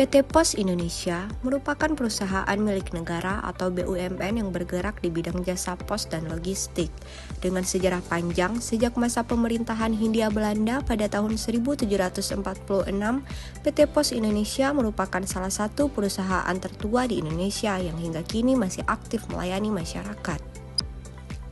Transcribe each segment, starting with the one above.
PT Pos Indonesia merupakan perusahaan milik negara atau BUMN yang bergerak di bidang jasa pos dan logistik. Dengan sejarah panjang sejak masa pemerintahan Hindia Belanda pada tahun 1746, PT Pos Indonesia merupakan salah satu perusahaan tertua di Indonesia yang hingga kini masih aktif melayani masyarakat.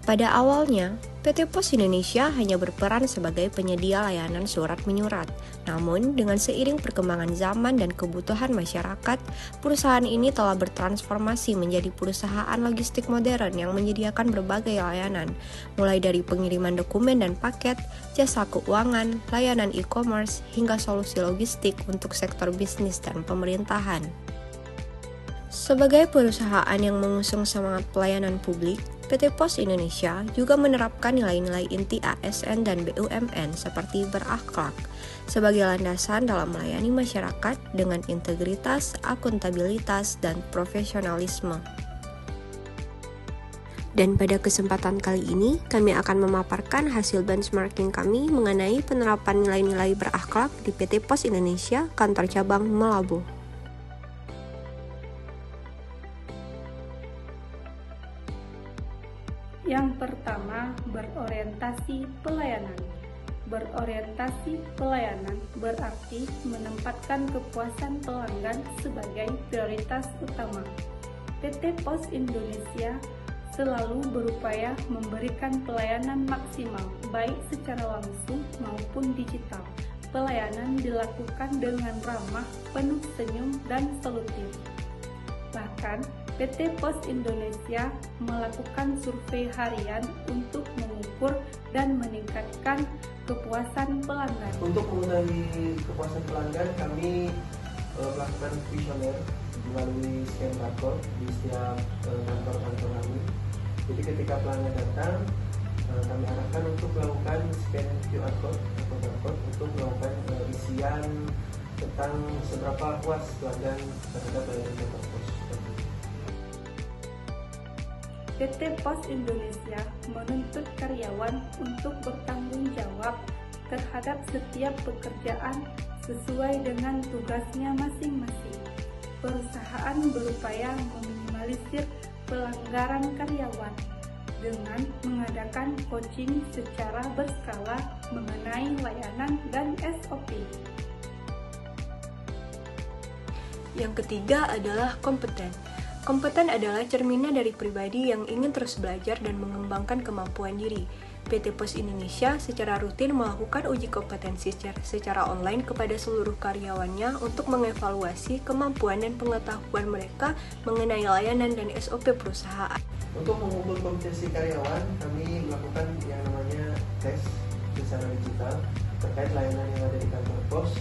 Pada awalnya, PT Pos Indonesia hanya berperan sebagai penyedia layanan surat menyurat. Namun, dengan seiring perkembangan zaman dan kebutuhan masyarakat, perusahaan ini telah bertransformasi menjadi perusahaan logistik modern yang menyediakan berbagai layanan, mulai dari pengiriman dokumen dan paket, jasa keuangan, layanan e-commerce, hingga solusi logistik untuk sektor bisnis dan pemerintahan. Sebagai perusahaan yang mengusung semangat pelayanan publik, PT Pos Indonesia juga menerapkan nilai-nilai inti ASN dan BUMN seperti berakhlak sebagai landasan dalam melayani masyarakat dengan integritas, akuntabilitas, dan profesionalisme. Dan pada kesempatan kali ini, kami akan memaparkan hasil benchmarking kami mengenai penerapan nilai-nilai berakhlak di PT Pos Indonesia, kantor cabang Malabo. Yang pertama, berorientasi pelayanan. Berorientasi pelayanan berarti menempatkan kepuasan pelanggan sebagai prioritas utama. PT Pos Indonesia selalu berupaya memberikan pelayanan maksimal, baik secara langsung maupun digital. Pelayanan dilakukan dengan ramah, penuh senyum, dan solutif. Bahkan, PT Pos Indonesia melakukan survei harian untuk mengukur dan meningkatkan kepuasan pelanggan. Untuk mengenai kepuasan pelanggan, kami melakukan kuesioner melalui scan barcode di setiap kantor-kantor kami. Jadi ketika pelanggan datang, kami arahkan untuk melakukan scan QR code atau barcode untuk melakukan isian tentang seberapa puas pelanggan terhadap layanan kantor pos. PT Pos Indonesia menuntut karyawan untuk bertanggung jawab terhadap setiap pekerjaan sesuai dengan tugasnya masing-masing. Perusahaan berupaya meminimalisir pelanggaran karyawan dengan mengadakan coaching secara berskala mengenai layanan dan SOP. Yang ketiga adalah kompeten. Kompeten adalah cerminan dari pribadi yang ingin terus belajar dan mengembangkan kemampuan diri. PT Pos Indonesia secara rutin melakukan uji kompetensi secara online kepada seluruh karyawannya untuk mengevaluasi kemampuan dan pengetahuan mereka mengenai layanan dan SOP perusahaan. Untuk mengukur kompetensi karyawan, kami melakukan yang namanya tes secara digital terkait layanan yang ada di kantor pos,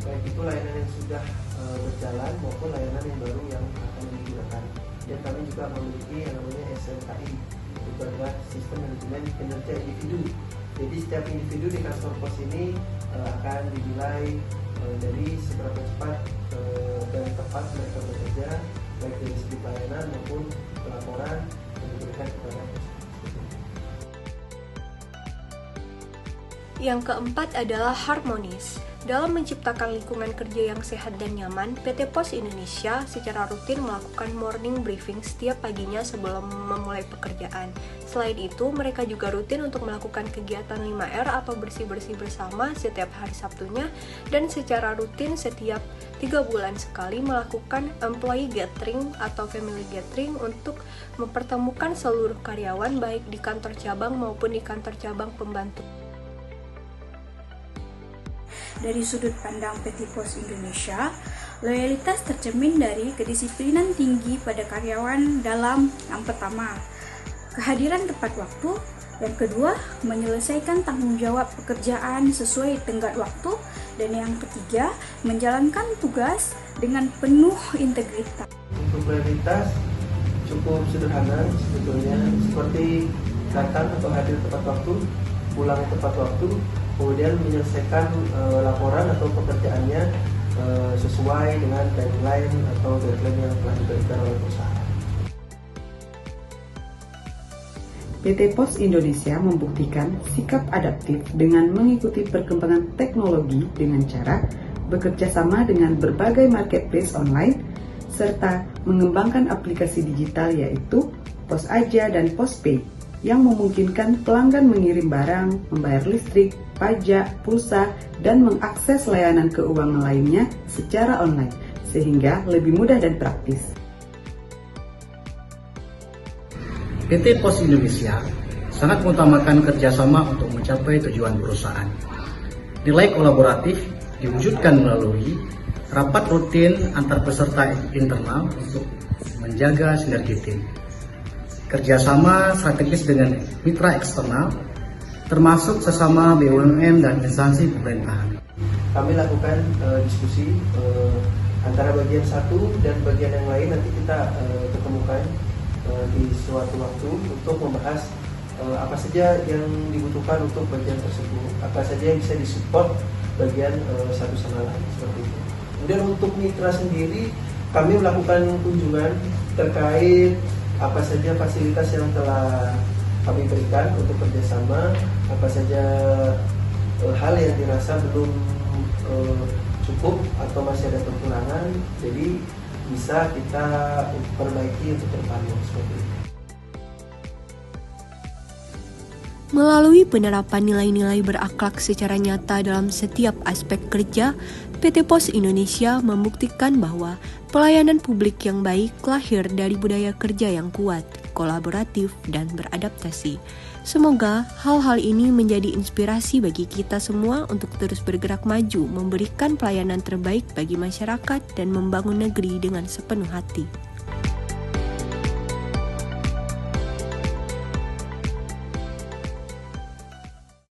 baik itu layanan yang sudah berjalan maupun layanan yang baru yang akan digunakan. Dan kami juga memiliki yang namanya SMKI, itu adalah sistem manajemen kinerja individu. Jadi setiap individu di kantor pos ini akan dinilai dari seberapa cepat dan tepat mereka bekerja, baik dari segi pelayanan maupun pelaporan yang diberikan kepada pos. Yang keempat adalah harmonis. Dalam menciptakan lingkungan kerja yang sehat dan nyaman, PT Pos Indonesia secara rutin melakukan morning briefing setiap paginya sebelum memulai pekerjaan. Selain itu, mereka juga rutin untuk melakukan kegiatan 5R atau bersih-bersih bersama setiap hari Sabtunya, dan secara rutin setiap 3 bulan sekali melakukan employee gathering atau family gathering untuk mempertemukan seluruh karyawan baik di kantor cabang maupun di kantor cabang pembantu. Dari sudut pandang PT Pos Indonesia, loyalitas tercermin dari kedisiplinan tinggi pada karyawan dalam yang pertama, kehadiran tepat waktu, yang kedua, menyelesaikan tanggung jawab pekerjaan sesuai tenggat waktu, dan yang ketiga, menjalankan tugas dengan penuh integritas. Untuk loyalitas cukup sederhana sebetulnya, seperti datang atau hadir tepat waktu, pulang tepat waktu, kemudian menyelesaikan laporan atau pekerjaannya sesuai dengan timeline atau deadline yang telah diberikan oleh perusahaan. PT Pos Indonesia membuktikan sikap adaptif dengan mengikuti perkembangan teknologi dengan cara bekerja sama dengan berbagai marketplace online, serta mengembangkan aplikasi digital yaitu Pos Aja dan Pospay yang memungkinkan pelanggan mengirim barang, membayar listrik, pajak, pulsa, dan mengakses layanan keuangan lainnya secara online, sehingga lebih mudah dan praktis. PT Pos Indonesia sangat mengutamakan kerjasama untuk mencapai tujuan perusahaan. Nilai kolaboratif diwujudkan melalui rapat rutin antar peserta internal untuk menjaga sinergi tim. Kerjasama strategis dengan mitra eksternal, termasuk sesama BUMN dan instansi pemerintahan. Kami lakukan diskusi antara bagian satu dan bagian yang lain, nanti kita ketemukan di suatu waktu untuk membahas apa saja yang dibutuhkan untuk bagian tersebut, apa saja yang bisa disupport bagian satu sama lain, seperti itu. Kemudian untuk mitra sendiri, kami melakukan kunjungan terkait apa saja fasilitas yang telah kami berikan untuk kerjasama, apa saja hal yang dirasa belum cukup atau masih ada kekurangan, jadi bisa kita perbaiki untuk depannya, seperti itu. Melalui penerapan nilai-nilai berakhlak secara nyata dalam setiap aspek kerja, PT Pos Indonesia membuktikan bahwa pelayanan publik yang baik lahir dari budaya kerja yang kuat, kolaboratif, dan beradaptasi. Semoga hal-hal ini menjadi inspirasi bagi kita semua untuk terus bergerak maju, memberikan pelayanan terbaik bagi masyarakat, dan membangun negeri dengan sepenuh hati.